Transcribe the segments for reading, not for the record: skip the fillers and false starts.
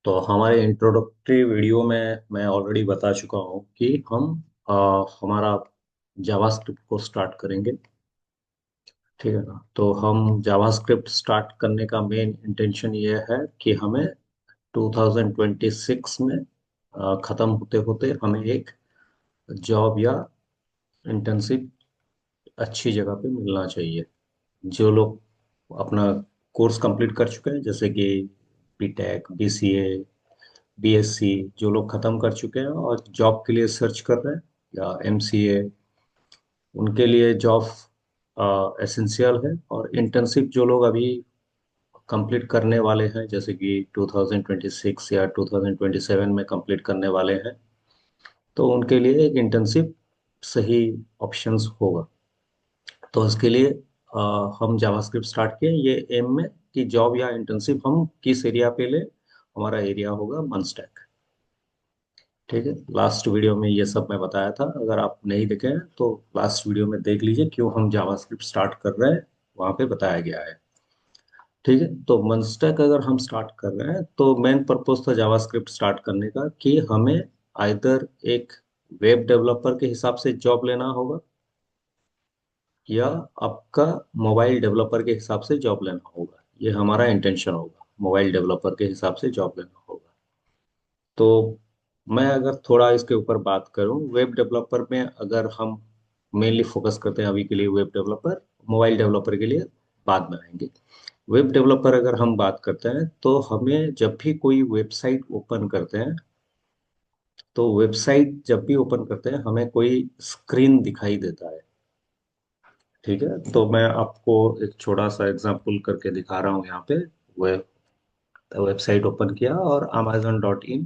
तो हमारे introductory video में मैं ऑलरेडी बता चुका हूँ कि हम हमारा जावास्क्रिप्ट को स्टार्ट करेंगे। ठीक है ना। तो हम जावास्क्रिप्ट स्टार्ट करने का मेन इंटेंशन ये है कि हमें 2026 में ख़त्म होते होते हमें एक जॉब या इंटर्नशिप अच्छी जगह पे मिलना चाहिए। जो लोग अपना कोर्स कंप्लीट कर चुके हैं, जैसे कि बीटेक, बीसीए, बीएससी, जो लोग खत्म कर चुके हैं और जॉब के लिए सर्च कर रहे हैं, या एमसीए, उनके लिए जॉब एसेंशियल है। और इंटर्नशिप जो लोग अभी कंप्लीट करने वाले हैं, जैसे कि 2026 या 2027 में कंप्लीट करने वाले हैं, तो उनके लिए एक इंटर्नशिप सही ऑप्शंस होगा। तो इसके लिए हम जावास्क्रिप्ट स्टार्ट किए ये एम में कि जॉब या इंटर्नशिप हम किस एरिया पे ले। हमारा एरिया होगा मनस्टैक। ठीक है। लास्ट वीडियो में ये सब मैं बताया था, अगर आप नहीं देखे हैं तो लास्ट वीडियो में देख लीजिए, क्यों हम जावास्क्रिप्ट स्टार्ट कर रहे हैं, वहाँ पे बताया गया है। ठीक है। तो मनस्टैक अगर हम स्टार्ट कर रहे हैं तो मेन पर्पस था जावास्क्रिप्ट स्टार्ट करने का कि हमें आइदर एक वेब डेवलपर के हिसाब से जॉब लेना होगा, या आपका मोबाइल डेवलपर के हिसाब से जॉब लेना होगा। ये हमारा इंटेंशन होगा, मोबाइल डेवलपर के हिसाब से जॉब लेना होगा। तो मैं अगर थोड़ा इसके ऊपर बात करूं, वेब डेवलपर में अगर हम मेनली फोकस करते हैं अभी के लिए वेब डेवलपर, मोबाइल डेवलपर के लिए बाद में आएंगे। वेब डेवलपर अगर हम बात करते हैं तो हमें जब भी कोई वेबसाइट ओपन करते हैं, तो वेबसाइट जब भी ओपन करते हैं हमें कोई स्क्रीन दिखाई देता है। ठीक है। तो मैं आपको एक छोटा सा एग्जांपल करके दिखा रहा हूँ यहाँ पे। वेब वेबसाइट ओपन किया और amazon.in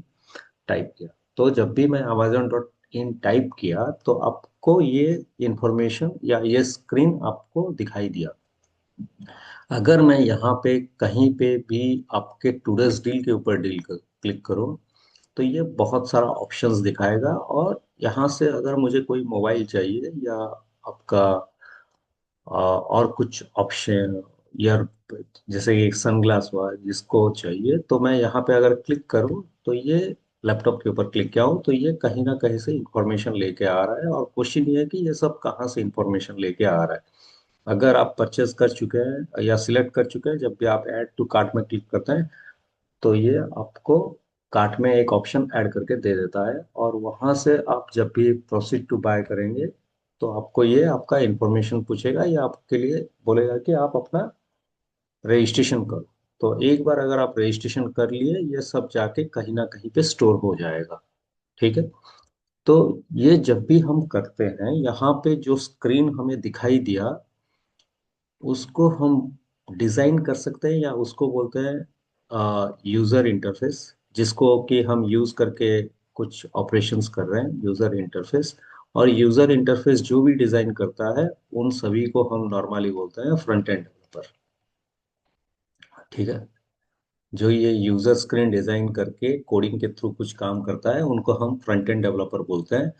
टाइप किया। तो जब भी मैं amazon.in टाइप किया तो आपको ये इंफॉर्मेशन या ये स्क्रीन आपको दिखाई दिया। अगर मैं यहाँ पे कहीं पे भी आपके टूडेज डील के ऊपर क्लिक करूँ, तो ये बहुत सारा ऑप्शंस दिखाएगा। और यहाँ से अगर मुझे कोई मोबाइल चाहिए, या आपका और कुछ ऑप्शन, ईयर, जैसे कि एक सनग्लास हुआ जिसको चाहिए, तो मैं यहाँ पे अगर क्लिक करूँ तो ये लैपटॉप के ऊपर क्लिक किया हूँ तो ये कहीं ना कहीं से इंफॉर्मेशन लेके आ रहा है। और क्वेश्चन ये है कि ये सब कहाँ से इंफॉर्मेशन लेके आ रहा है। अगर आप परचेज कर चुके हैं या सिलेक्ट कर चुके हैं, जब भी आप ऐड टू कार्ट में क्लिक करते हैं तो ये आपको कार्ट में एक ऑप्शन ऐड करके दे देता है। और वहां से आप जब भी प्रोसीड टू बाय करेंगे तो आपको ये आपका इंफॉर्मेशन पूछेगा, या आपके लिए बोलेगा कि आप अपना रजिस्ट्रेशन करो। तो एक बार अगर आप रजिस्ट्रेशन कर लिए, ये सब जाके कहीं ना कहीं पे स्टोर हो जाएगा। ठीक है। तो ये जब भी हम करते हैं, यहाँ पे जो स्क्रीन हमें दिखाई दिया, उसको हम डिजाइन कर सकते हैं, या उसको बोलते हैं यूजर इंटरफेस, जिसको कि हम यूज करके कुछ ऑपरेशंस कर रहे हैं, यूजर इंटरफेस। और यूजर इंटरफेस जो भी डिजाइन करता है, उन सभी को हम नॉर्मली बोलते हैं फ्रंट एंड डेवलपर। ठीक है। जो ये यूजर स्क्रीन डिजाइन करके कोडिंग के थ्रू कुछ काम करता है, उनको हम फ्रंट एंड डेवलपर बोलते हैं।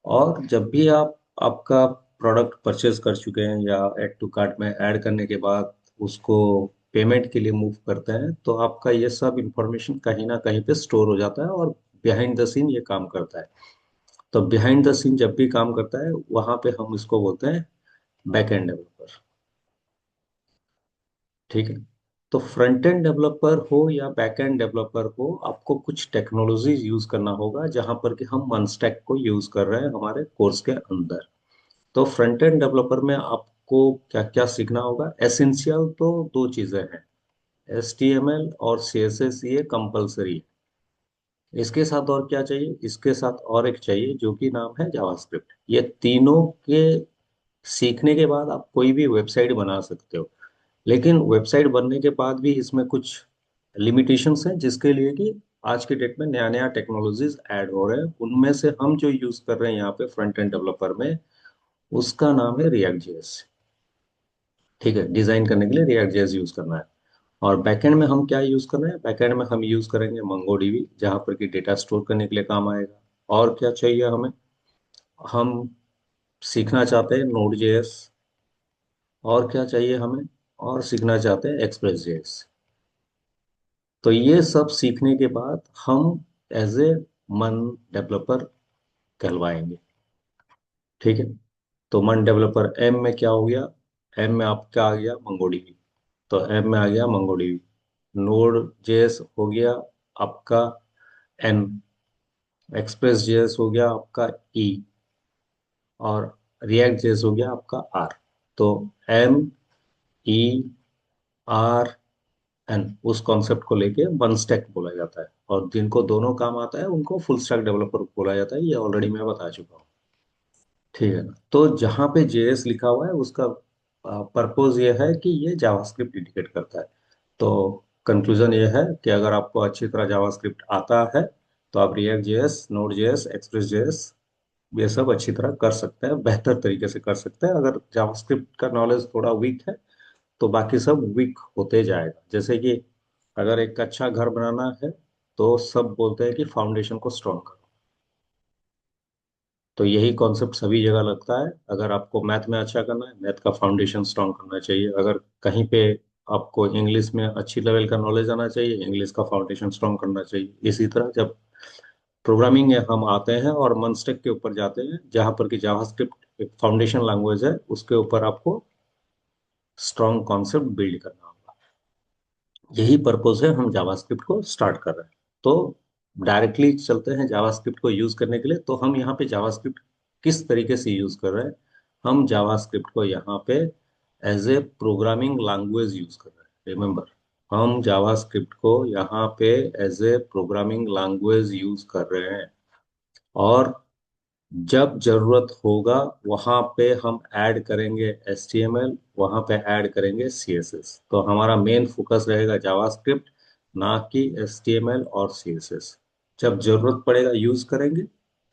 और जब भी आप आपका प्रोडक्ट परचेज कर चुके हैं या ऐड टू कार्ट में ऐड करने के बाद उसको पेमेंट के लिए मूव करते हैं, तो आपका ये सब इंफॉर्मेशन कहीं ना कहीं पे स्टोर हो जाता है और बिहाइंड द सीन ये काम करता है। तो बिहाइंड द सीन जब भी काम करता है, वहां पे हम इसको बोलते हैं बैक एंड डेवलपर। ठीक है। तो फ्रंट एंड डेवलपर हो या बैक एंड डेवलपर हो, आपको कुछ टेक्नोलॉजीज यूज करना होगा, जहां पर कि हम मनस्टैक को यूज कर रहे हैं हमारे कोर्स के अंदर। तो फ्रंट एंड डेवलपर में आपको क्या क्या सीखना होगा? एसेंशियल तो दो चीजें हैं, HTML और CSS, ये कंपलसरी है। इसके साथ और क्या चाहिए? इसके साथ और एक चाहिए जो कि नाम है जावास्क्रिप्ट। ये तीनों के सीखने के बाद आप कोई भी वेबसाइट बना सकते हो। लेकिन वेबसाइट बनने के बाद भी इसमें कुछ लिमिटेशंस हैं, जिसके लिए कि आज के डेट में नया नया टेक्नोलॉजीज ऐड हो रहे हैं। उनमें से हम जो यूज कर रहे हैं यहाँ पे फ्रंट एंड डेवलपर में, उसका नाम है रिएक्ट जेएस। ठीक है। डिजाइन करने के लिए रिएक्ट जेएस यूज करना है। और बैकएंड में हम क्या यूज कर रहे हैं? बैकएंड में हम यूज करेंगे मंगोडीबी, जहाँ पर कि डेटा स्टोर करने के लिए काम आएगा। और क्या चाहिए हमें? हम सीखना चाहते हैं नोड जेएस। और क्या चाहिए हमें? और सीखना चाहते हैं एक्सप्रेस जेएस। तो ये सब सीखने के बाद हम एज ए मन डेवलपर कहलवाएंगे। ठीक है। तो मन डेवलपर एम में क्या हो गया? एम में आपका आ गया मंगोडीबी। तो एम में आ गया मंगोडीबी। नोड जेएस हो गया आपका एन। एक्सप्रेस जेएस हो गया आपका ई। और रिएक्ट जेएस हो गया आपका आर। तो एम, ई, आर, एन, उस कॉन्सेप्ट को लेके वन स्टैक बोला जाता है। और जिनको दोनों काम आता है उनको फुल स्टैक डेवलपर बोला जाता है। ये ऑलरेडी मैं बता चुका हूँ। ठीक है ना? तो जहाँ पे जेएस लिखा हुआ है उसका पर्पस ये है कि ये जावास्क्रिप्ट इंडिकेट करता है। तो कंक्लूजन ये है कि अगर आपको अच्छी तरह जावास्क्रिप्ट आता है तो आप react JS, node JS, express JS ये सब अच्छी तरह कर सकते हैं, बेहतर तरीके से कर सकते हैं। अगर जावास्क्रिप्ट का नॉलेज थोड़ा वीक है तो बाकी सब वीक होते जाएगा। जैसे कि अगर एक अच्छा घर बनाना है तो सब बोलते हैं कि फाउंडेशन को स्ट्रॉन्ग करो। तो यही कॉन्सेप्ट सभी जगह लगता है। अगर आपको मैथ में अच्छा करना है, मैथ का फाउंडेशन स्ट्रॉन्ग करना चाहिए। अगर कहीं पे आपको इंग्लिश में अच्छी लेवल का नॉलेज आना चाहिए, इंग्लिश का फाउंडेशन स्ट्रॉन्ग करना चाहिए। इसी तरह जब प्रोग्रामिंग में हम आते हैं और मनस्टेक के ऊपर जाते हैं, जहां पर कि जावास्क्रिप्ट एक फाउंडेशन लैंग्वेज है, उसके ऊपर आपको स्ट्रॉन्ग कॉन्सेप्ट बिल्ड करना होगा। यही पर्पस है हम जावास्क्रिप्ट को स्टार्ट कर रहे हैं। तो डायरेक्टली चलते हैं जावास्क्रिप्ट को यूज करने के लिए। तो हम यहाँ पे जावास्क्रिप्ट किस तरीके से यूज कर रहे हैं? हम जावास्क्रिप्ट को यहाँ पे as a programming language use कर रहे हैं। रिमेम्बर, हम जावास्क्रिप्ट को यहाँ पे as a programming language use कर रहे हैं। और जब जरूरत होगा वहां पे हम ऐड करेंगे HTML, वहां पे ऐड करेंगे CSS। तो हमारा मेन फोकस रहेगा जावास्क्रिप्ट, ना कि HTML और CSS। जब जरूरत पड़ेगा यूज करेंगे,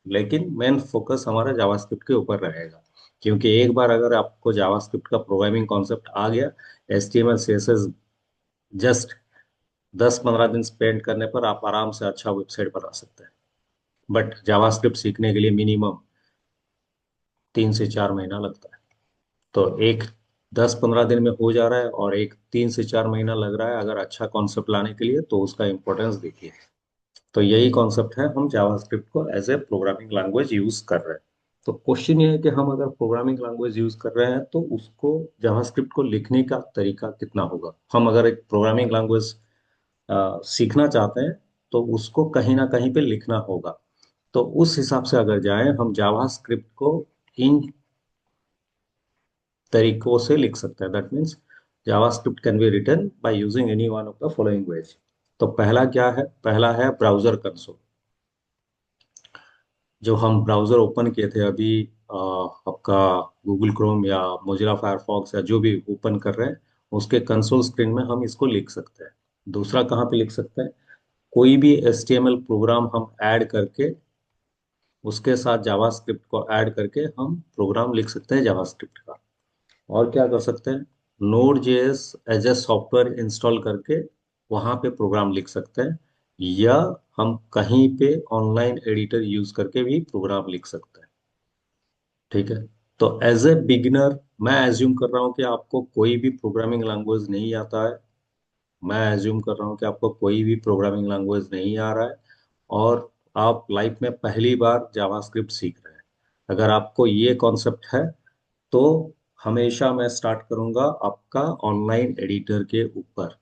लेकिन मेन फोकस हमारा जावास्क्रिप्ट के ऊपर रहेगा। क्योंकि एक बार अगर आपको जावास्क्रिप्ट का प्रोग्रामिंग कॉन्सेप्ट आ गया, HTML CSS जस्ट 10-15 दिन स्पेंड करने पर आप आराम से अच्छा वेबसाइट बना सकते हैं। बट जावास्क्रिप्ट सीखने के लिए मिनिमम 3 से 4 महीना लगता है। तो एक 10-15 दिन में हो जा रहा है और एक 3 से 4 महीना लग रहा है अगर अच्छा कॉन्सेप्ट लाने के लिए, तो उसका इंपॉर्टेंस देखिए। तो यही कॉन्सेप्ट है, हम जावास्क्रिप्ट को as a programming language use कर रहे हैं। तो क्वेश्चन ये है कि हम अगर प्रोग्रामिंग लैंग्वेज यूज कर रहे हैं तो उसको जावास्क्रिप्ट को लिखने का तरीका कितना होगा? हम अगर एक प्रोग्रामिंग लैंग्वेज सीखना चाहते हैं तो उसको कहीं ना कहीं पे लिखना होगा। तो उस हिसाब से अगर जाएं, हम जावास्क्रिप्ट को इन तरीकों से लिख सकते हैं। That means JavaScript can be written by using any one of the following ways. तो पहला क्या है? पहला है ब्राउजर कंसोल। जो हम ब्राउजर ओपन किए थे अभी, आपका गूगल क्रोम या मोजिला फायरफॉक्स या जो भी ओपन कर रहे हैं, उसके कंसोल स्क्रीन में हम इसको लिख सकते हैं। दूसरा कहाँ पे लिख सकते हैं? कोई भी HTML प्रोग्राम हम ऐड करके उसके साथ जावास्क्रिप्ट को ऐड करके हम प्रोग्राम लिख सकते हैं जावास्क्रिप्ट का। और क्या कर सकते हैं? Node JS as a software install करके वहां पे प्रोग्राम लिख सकते हैं। या हम कहीं पे ऑनलाइन एडिटर यूज करके भी प्रोग्राम लिख सकते हैं। ठीक है। तो एज ए बिगिनर मैं एज्यूम कर रहा हूँ कि आपको कोई भी प्रोग्रामिंग लैंग्वेज नहीं आता है। मैं एज्यूम कर रहा हूँ कि आपको कोई भी प्रोग्रामिंग लैंग्वेज नहीं आ रहा है और आप लाइफ में पहली बार जावास्क्रिप्ट सीख रहे हैं। अगर आपको ये कॉन्सेप्ट है तो हमेशा मैं स्टार्ट करूंगा आपका ऑनलाइन एडिटर के ऊपर।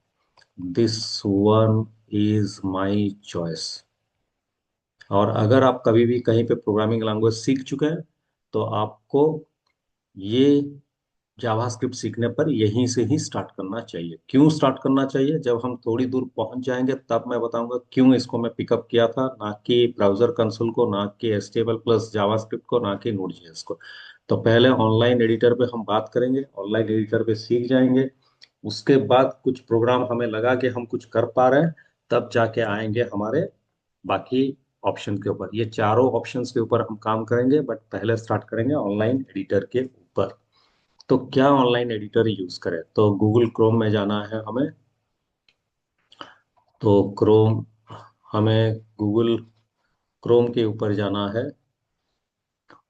This one is my choice. और अगर आप कभी भी कहीं पे प्रोग्रामिंग लैंग्वेज सीख चुके हैं तो आपको ये जावास्क्रिप्ट सीखने पर यहीं से ही स्टार्ट करना चाहिए। क्यों स्टार्ट करना चाहिए? जब हम थोड़ी दूर पहुंच जाएंगे तब मैं बताऊंगा क्यों इसको मैं पिकअप किया था, ना कि ब्राउजर कंसोल को, ना कि HTML प्लस जावास्क्रिप्ट को, ना कि नोड.js को। तो पहले ऑनलाइन एडिटर पे हम बात करेंगे, ऑनलाइन एडिटर पे सीख जाएंगे। उसके बाद कुछ प्रोग्राम हमें लगा कि हम कुछ कर पा रहे हैं, तब जाके आएंगे हमारे बाकी ऑप्शन के ऊपर। ये चारों ऑप्शंस के ऊपर हम काम करेंगे, बट पहले स्टार्ट करेंगे ऑनलाइन एडिटर के ऊपर। तो क्या ऑनलाइन एडिटर यूज करें? तो गूगल क्रोम में जाना है हमें। तो क्रोम, हमें गूगल क्रोम के ऊपर जाना है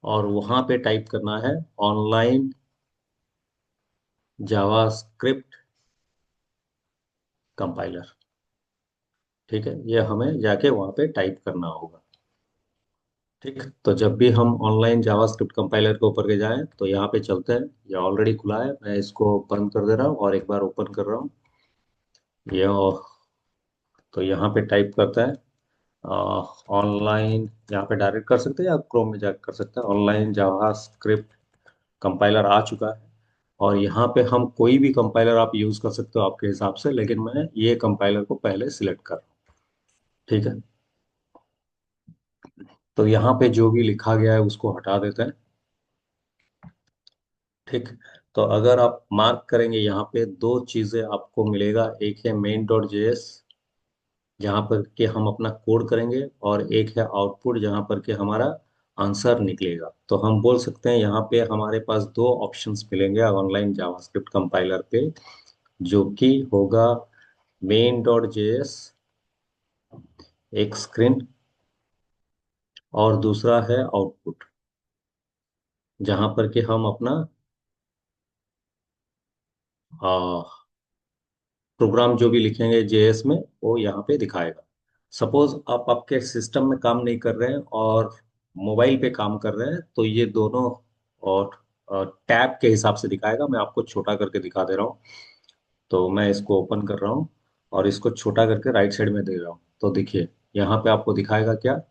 और वहां पे टाइप करना है ऑनलाइन जावास्क्रिप्ट कंपाइलर। ठीक है, ये हमें जाके वहाँ पे टाइप करना होगा। ठीक, तो जब भी हम ऑनलाइन जावास्क्रिप्ट कंपाइलर के ऊपर के जाएं तो यहाँ पे चलते हैं। ये ऑलरेडी खुला है, मैं इसको बंद कर दे रहा हूँ और एक बार ओपन कर रहा हूँ। ये तो यहाँ पे टाइप करता है ऑनलाइन, यहाँ पे डायरेक्ट कर सकते हैं या क्रोम में जाकर कर सकते हैं। ऑनलाइन जावास्क्रिप्ट कंपाइलर आ चुका है, और यहाँ पे हम कोई भी कंपाइलर आप यूज़ कर सकते हो आपके हिसाब से, लेकिन मैं ये कंपाइलर को पहले सिलेक्ट कर रहा हूँ। ठीक है, तो यहाँ पे जो भी लिखा गया है उसको हटा देते हैं। ठीक, तो अगर आप मार्क करेंगे यहाँ पे दो चीज़ें आपको मिलेगा, एक है मेन डॉट जेएस जहाँ पर कि हम अपना कोड करेंगे, और एक है आउटपुट जहाँ पर कि हमारा आंसर निकलेगा। तो हम बोल सकते हैं यहाँ पे हमारे पास दो ऑप्शंस मिलेंगे ऑनलाइन जावास्क्रिप्ट कंपाइलर पे, जो कि होगा मेन डॉट जेएस एक स्क्रीन, और दूसरा है आउटपुट जहाँ पर कि हम अपना प्रोग्राम जो भी लिखेंगे जेएस में वो यहाँ पे दिखाएगा। सपोज आप आपके सिस्टम में काम नहीं कर रहे हैं और मोबाइल पे काम कर रहे हैं, तो ये दोनों और टैब के हिसाब से दिखाएगा। मैं आपको छोटा करके दिखा दे रहा हूँ। तो मैं इसको ओपन कर रहा हूँ और इसको छोटा करके राइट साइड में दे रहा हूँ। तो देखिए यहाँ पे आपको दिखाएगा क्या,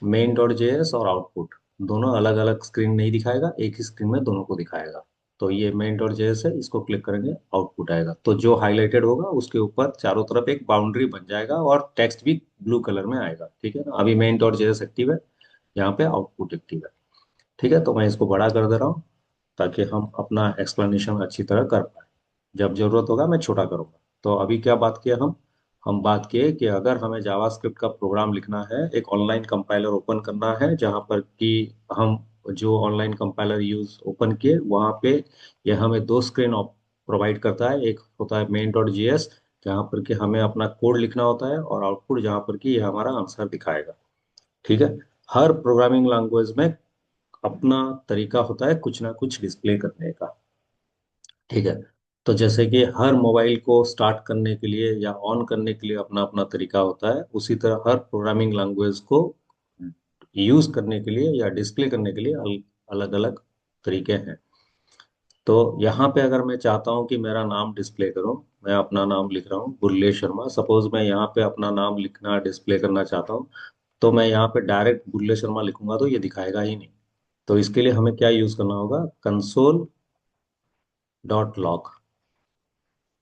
मेन डॉट जेएस और आउटपुट दोनों अलग अलग स्क्रीन नहीं दिखाएगा, एक ही स्क्रीन में दोनों को दिखाएगा। तो ये मेन डॉट जेएस है, इसको क्लिक करेंगे आउटपुट आएगा। तो जो हाईलाइटेड होगा उसके ऊपर चारों तरफ एक बाउंड्री बन जाएगा और टेक्स्ट भी ब्लू कलर में आएगा। ठीक है ना, अभी मेन डॉट जेएस एक्टिव है, यहाँ पे आउटपुट एक्टिव है। ठीक है, तो मैं इसको बड़ा कर दे रहा हूँ ताकि हम अपना एक्सप्लेनेशन अच्छी तरह कर पाए। जब जरूरत होगा मैं छोटा करूंगा। तो अभी क्या बात किया हम बात किए कि अगर हमें जावास्क्रिप्ट का प्रोग्राम लिखना है, एक ऑनलाइन कंपाइलर ओपन करना है जहां पर कि हम जो ऑनलाइन कंपाइलर यूज ओपन किए वहां पे ये हमें दो स्क्रीन प्रोवाइड करता है। एक होता है मेन डॉट जीएस जहाँ पर कि हमें अपना कोड लिखना होता है, और आउटपुट जहाँ पर कि ये हमारा आंसर दिखाएगा। ठीक है, हर प्रोग्रामिंग लैंग्वेज में अपना तरीका होता है कुछ ना कुछ डिस्प्ले करने का। ठीक है, तो जैसे कि हर मोबाइल को स्टार्ट करने के लिए या ऑन करने के लिए अपना अपना तरीका होता है, उसी तरह हर प्रोग्रामिंग लैंग्वेज को यूज करने के लिए या डिस्प्ले करने के लिए अलग अलग तरीके हैं। तो यहाँ पे अगर मैं चाहता हूँ कि मेरा नाम डिस्प्ले करूँ, मैं अपना नाम लिख रहा हूँ बुल्ले शर्मा, सपोज मैं यहाँ पे अपना नाम लिखना डिस्प्ले करना चाहता हूँ, तो मैं यहाँ पे डायरेक्ट बुल्ले शर्मा लिखूंगा तो ये दिखाएगा ही नहीं। तो इसके लिए हमें क्या यूज करना होगा, कंसोल डॉट लॉग,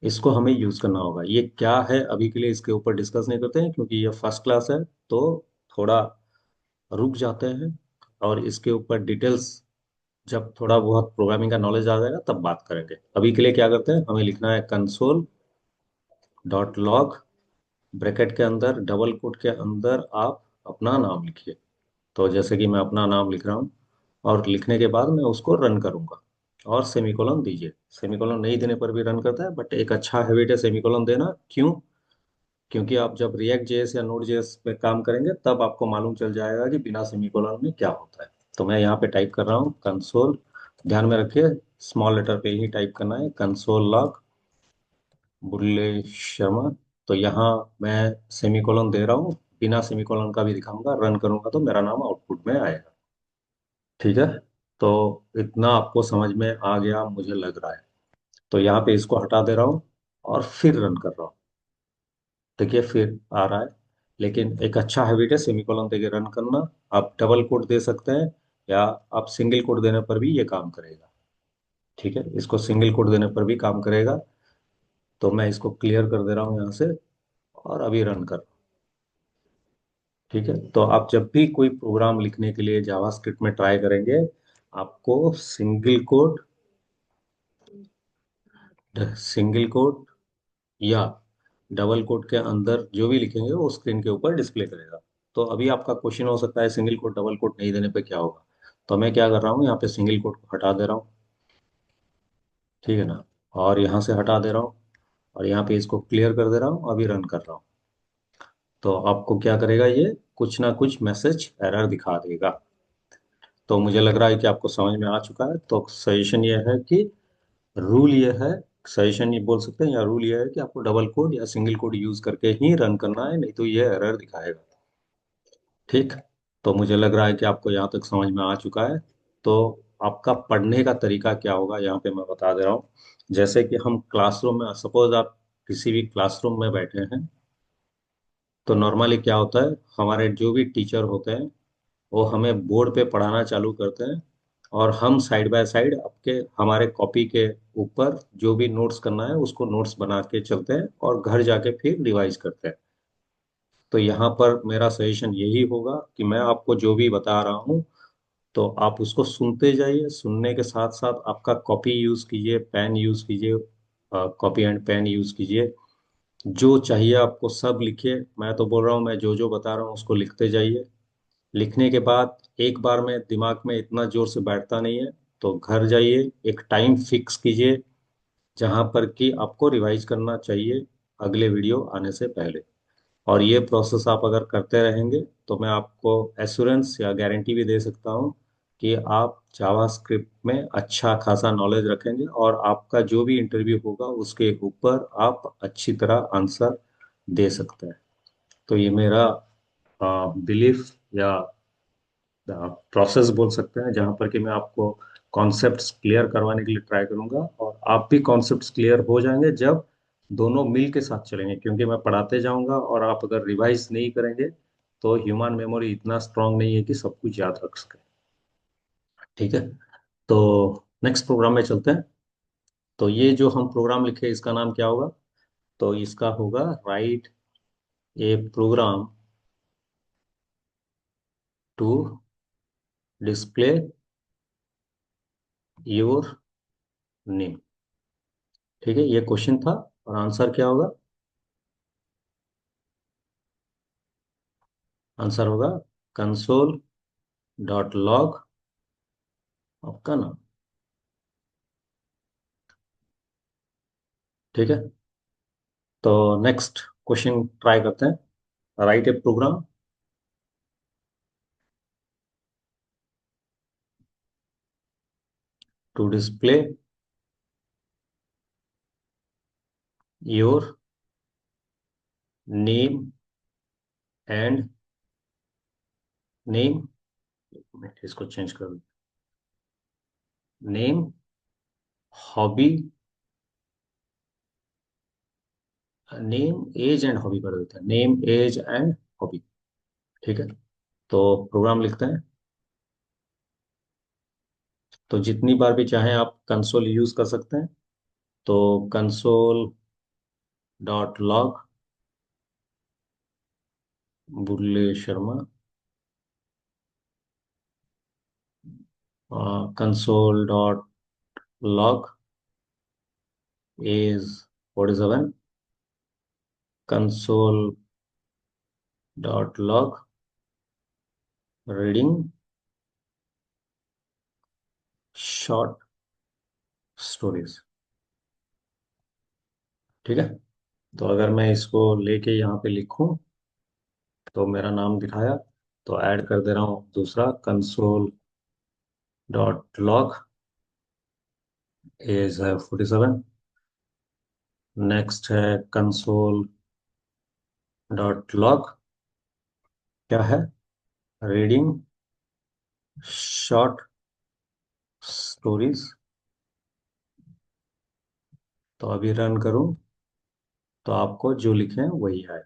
इसको हमें यूज करना होगा। ये क्या है अभी के लिए इसके ऊपर डिस्कस नहीं करते हैं क्योंकि ये फर्स्ट क्लास है, तो थोड़ा रुक जाते हैं और इसके ऊपर डिटेल्स जब थोड़ा बहुत प्रोग्रामिंग का नॉलेज आ जाएगा तब बात करेंगे। अभी के लिए क्या करते हैं, हमें लिखना है कंसोल डॉट लॉग, ब्रैकेट के अंदर डबल कोट के अंदर आप अपना नाम लिखिए। तो जैसे कि मैं अपना नाम लिख रहा हूँ, और लिखने के बाद मैं उसको रन करूंगा, और सेमीकोलन दीजिए। सेमीकोलन नहीं देने पर भी रन करता है, बट एक अच्छा हैबिट है सेमीकोलन देना। क्यों, क्योंकि आप जब रिएक्ट जेएस या नोड जेएस पे काम करेंगे तब आपको मालूम चल जाएगा कि बिना सेमीकोलन में क्या होता है। तो मैं यहाँ पे टाइप कर रहा हूँ कंसोल, ध्यान में रखिए स्मॉल लेटर पे ही टाइप करना है, कंसोल लॉग बुल्ले शर्मा। तो यहाँ मैं सेमीकोलन दे रहा हूँ, बिना सेमीकोलन का भी दिखाऊंगा, रन करूंगा तो मेरा नाम आउटपुट में आएगा। ठीक है, तो इतना आपको समझ में आ गया मुझे लग रहा है। तो यहाँ पे इसको हटा दे रहा हूँ और फिर रन कर रहा हूँ। देखिए फिर आ रहा है, लेकिन एक अच्छा हैबिट है सेमीकोलन देके रन करना। आप डबल कोट दे सकते हैं, या आप सिंगल कोट देने पर भी ये काम करेगा। ठीक है, इसको सिंगल कोट देने पर भी काम करेगा। तो मैं इसको क्लियर कर दे रहा हूँ यहाँ से, और अभी रन कर। ठीक है, तो आप जब भी कोई प्रोग्राम लिखने के लिए जावास्क्रिप्ट में ट्राई करेंगे, आपको सिंगल कोट या डबल कोट के अंदर जो भी लिखेंगे वो स्क्रीन के ऊपर डिस्प्ले करेगा। तो अभी आपका क्वेश्चन हो सकता है सिंगल कोट डबल कोट नहीं देने पे क्या होगा। तो मैं क्या कर रहा हूँ, यहाँ पे सिंगल कोट को हटा दे रहा हूँ। ठीक है ना, और यहाँ से हटा दे रहा हूँ, और यहाँ पे इसको क्लियर कर दे रहा हूँ, अभी रन कर रहा हूँ। तो आपको क्या करेगा, ये कुछ ना कुछ मैसेज एरर दिखा देगा। तो मुझे लग रहा है कि आपको समझ में आ चुका है। तो सजेशन ये है कि रूल ये है सजेशन ये बोल सकते हैं या रूल ये है कि आपको डबल कोड या सिंगल कोड यूज करके ही रन करना है, नहीं तो ये एरर दिखाएगा। ठीक। तो मुझे लग रहा है कि आपको यहाँ तक समझ में आ चुका है। तो आपका पढ़ने का तरीका क्या होगा यहाँ पे मैं बता दे रहा हूँ। जैसे कि हम क्लासरूम में, सपोज आप किसी भी क्लासरूम में बैठे हैं, तो नॉर्मली क्या होता है, हमारे जो भी टीचर होते हैं वो हमें बोर्ड पे पढ़ाना चालू करते हैं, और हम साइड बाय साइड आपके हमारे कॉपी के ऊपर जो भी नोट्स करना है उसको नोट्स बना के चलते हैं और घर जाके फिर रिवाइज करते हैं। तो यहाँ पर मेरा सजेशन यही होगा कि मैं आपको जो भी बता रहा हूँ तो आप उसको सुनते जाइए, सुनने के साथ साथ आपका कॉपी यूज कीजिए, पेन यूज कीजिए, कॉपी एंड पेन यूज कीजिए। जो चाहिए आपको सब लिखिए। मैं तो बोल रहा हूँ, मैं जो जो बता रहा हूँ उसको लिखते जाइए। लिखने के बाद एक बार में दिमाग में इतना जोर से बैठता नहीं है, तो घर जाइए, एक टाइम फिक्स कीजिए जहां पर कि आपको रिवाइज करना चाहिए अगले वीडियो आने से पहले। और ये प्रोसेस आप अगर करते रहेंगे तो मैं आपको एश्योरेंस या गारंटी भी दे सकता हूँ कि आप जावास्क्रिप्ट में अच्छा खासा नॉलेज रखेंगे, और आपका जो भी इंटरव्यू होगा उसके ऊपर आप अच्छी तरह आंसर दे सकते हैं। तो ये मेरा बिलीफ या प्रोसेस बोल सकते हैं, जहाँ पर कि मैं आपको कॉन्सेप्ट्स क्लियर करवाने के लिए ट्राई करूंगा, और आप भी कॉन्सेप्ट्स क्लियर हो जाएंगे जब दोनों मिल के साथ चलेंगे, क्योंकि मैं पढ़ाते जाऊंगा और आप अगर रिवाइज नहीं करेंगे तो ह्यूमन मेमोरी इतना स्ट्रांग नहीं है कि सब कुछ याद रख सके। ठीक है। तो नेक्स्ट प्रोग्राम में चलते हैं। तो ये जो हम प्रोग्राम लिखे इसका नाम क्या होगा? तो इसका होगा write a program to display your name. ठीक है, ये क्वेश्चन था। और आंसर क्या होगा? आंसर होगा कंसोल डॉट लॉग आपका नाम। ठीक है। तो नेक्स्ट क्वेश्चन ट्राई करते हैं। Write a program to display your name and name. इसको चेंज कर, name, hobby, name age and hobby कर देते हैं, नेम एज एंड हॉबी। ठीक है। तो प्रोग्राम लिखते हैं। तो जितनी बार भी चाहें आप कंसोल यूज कर सकते हैं। तो console dot log Bulle Sharma, console dot log is 47, console dot log reading short stories। ठीक है। तो अगर मैं इसको लेके यहाँ पे लिखूं, तो मेरा नाम दिखाया, तो ऐड कर दे रहा हूँ दूसरा, कंसोल डॉट लॉग एज है 47। नेक्स्ट है कंसोल डॉट लॉग क्या है, रीडिंग शॉर्ट स्टोरीज। तो अभी रन करूं तो आपको जो लिखे हैं वही आए।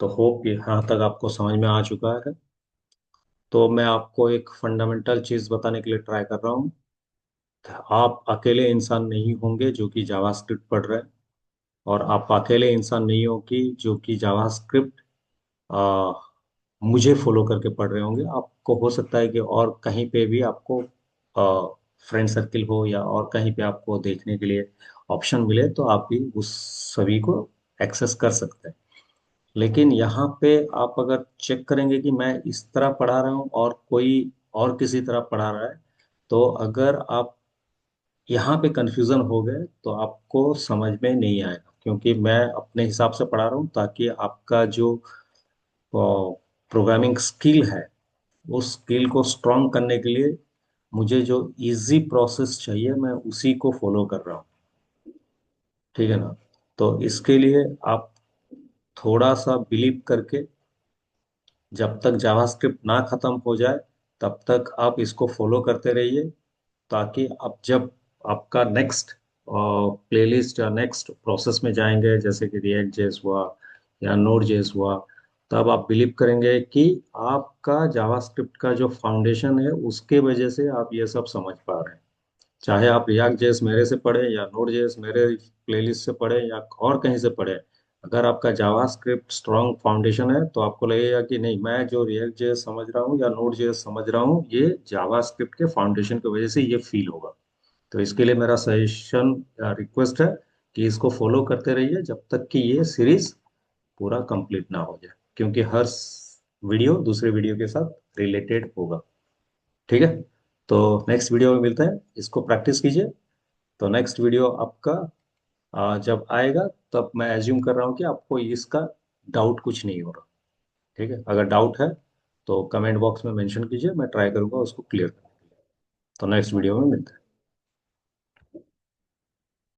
तो होप यहाँ तक आपको समझ में आ चुका है। तो मैं आपको एक फंडामेंटल चीज बताने के लिए ट्राई कर रहा हूँ। आप अकेले इंसान नहीं होंगे जो कि जावास्क्रिप्ट पढ़ रहे हैं, और आप अकेले इंसान नहीं हो कि जो कि जावास्क्रिप्ट मुझे फॉलो करके पढ़ रहे होंगे। आपको हो सकता है कि और कहीं पे भी आपको फ्रेंड सर्किल हो, या और कहीं पे आपको देखने के लिए ऑप्शन मिले, तो आप भी उस सभी को एक्सेस कर सकते हैं। लेकिन यहाँ पे आप अगर चेक करेंगे कि मैं इस तरह पढ़ा रहा हूँ और कोई और किसी तरह पढ़ा रहा है, तो अगर आप यहाँ पे कंफ्यूजन हो गए तो आपको समझ में नहीं आएगा, क्योंकि मैं अपने हिसाब से पढ़ा रहा हूँ ताकि आपका जो प्रोग्रामिंग स्किल है उस स्किल को स्ट्रॉन्ग करने के लिए मुझे जो इजी प्रोसेस चाहिए मैं उसी को फॉलो कर रहा हूँ। ठीक है ना। तो इसके लिए आप थोड़ा सा बिलीव करके, जब तक जावास्क्रिप्ट ना खत्म हो जाए तब तक आप इसको फॉलो करते रहिए, ताकि आप जब आपका नेक्स्ट प्लेलिस्ट या नेक्स्ट प्रोसेस में जाएंगे, जैसे कि रिएक्ट जेएस हुआ या नोड जेएस हुआ, तब आप बिलीव करेंगे कि आपका जावास्क्रिप्ट का जो फाउंडेशन है उसके वजह से आप ये सब समझ पा रहे हैं। चाहे आप रिएक्ट जेएस मेरे से पढ़े या नोड जेएस मेरे प्लेलिस्ट से पढ़े या और कहीं से पढ़े, अगर आपका जावास्क्रिप्ट स्ट्रांग फाउंडेशन है तो आपको लगेगा कि नहीं, मैं जो रिएक्ट जेएस समझ रहा हूँ या नोड जेएस समझ रहा हूँ ये जावास्क्रिप्ट के फाउंडेशन की वजह से ये फील होगा। तो इसके लिए मेरा सजेशन या रिक्वेस्ट है कि इसको फॉलो करते रहिए जब तक कि ये सीरीज पूरा कंप्लीट ना हो जाए, क्योंकि हर वीडियो दूसरे वीडियो के साथ रिलेटेड होगा। ठीक है। तो नेक्स्ट वीडियो में मिलते हैं, इसको प्रैक्टिस कीजिए। तो नेक्स्ट वीडियो आपका जब आएगा तब मैं एज्यूम कर रहा हूँ कि आपको इसका डाउट कुछ नहीं हो रहा। ठीक है, अगर डाउट है तो कमेंट बॉक्स में मेंशन कीजिए, मैं ट्राई करूंगा उसको क्लियर करने के लिए। तो नेक्स्ट वीडियो में मिलते हैं।